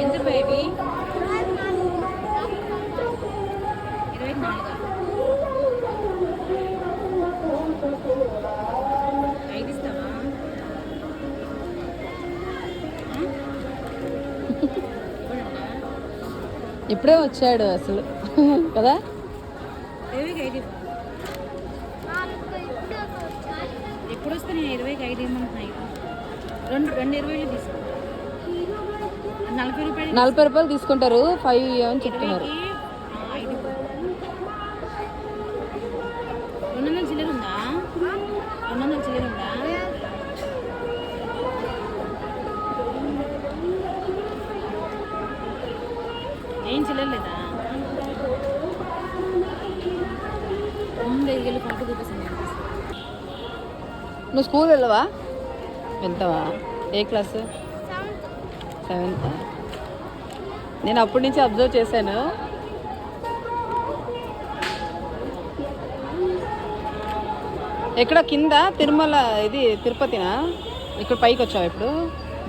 ఎంత బేబీ 24 5 ఇస్తావా? ఇప్పుడే వచ్చాడు అసలు కదా. ఎప్పుడు వస్తే నేను 20కి 5 ఇవ్వమంటున్నాయి. రెండు 20 తీసుకో. 40 రూపాయలు తీసుకుంటారు. 5 అని చెప్తున్నారు. 200 చిల్లర ఉందా? 200 చిల్లర ఉందా? ఏం చిల్లర లేదా? ముందు వెళ్ళి పంట చూపిస్తాను. నువ్వు స్కూల్ వెళ్ళవా? వెళ్తావా? ఏ క్లాసు? 7th. నేను అప్పటి నుంచి అబ్జర్వ్ చేశాను. ఎక్కడ కింద తిరుమల ఇది తిరుపతినా? ఇక్కడ పైకి వచ్చావా? ఇప్పుడు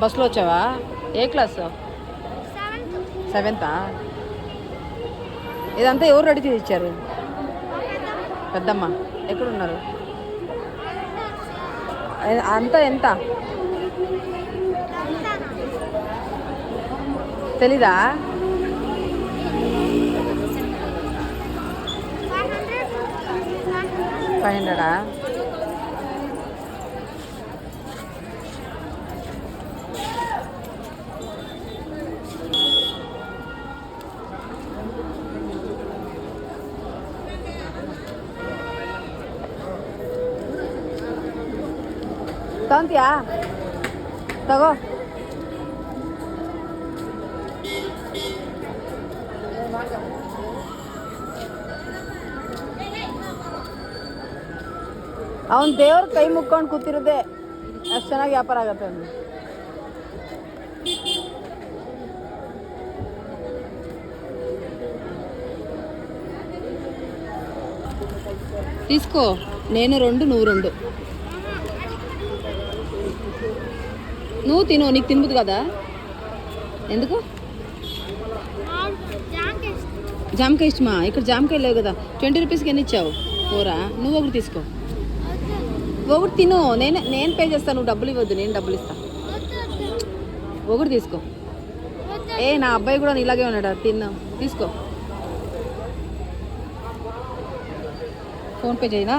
బస్సులో వచ్చావా? ఏ క్లాసు? 7th. ఇదంతా ఎవరు రెడీ చేసి ఇచ్చారు? పెద్దమ్మ. ఎక్కడున్నారు? అంతా ఎంత తెలీదా? 500. ತಗೊಂತೀಯಾ? ತಗೋ. ಅವನು ದೇವ್ರ ಕೈ ಮುಕ್ಕೊಂಡು ಕೂತಿರೋದೆ ಅಷ್ಟು ಚೆನ್ನಾಗಿ ವ್ಯಾಪಾರ ಆಗತ್ತೆ ಅವನು. తీసుకో. నేను 2 నువ్వు 2. నువ్వు తిను. నీకు తినబుద్దు కదా? ఎందుకు? జామకాయ ఇష్టమా? ఇక్కడ జామకాయ లేవు కదా. 20 రూపీస్కి ఎన్ని ఇచ్చావు? 4. నువ్వు ఒకటి తీసుకో. ఒకటి తిను. నేను పే చేస్తాను. నువ్వు డబ్బులు ఇవ్వద్దు. నేను డబ్బులు ఇస్తాను. ఒకటి తీసుకో. నా అబ్బాయి కూడా ఇలాగే ఉన్నాడు. తిన్నా. తీసుకో. ఫోన్పే చేయనా?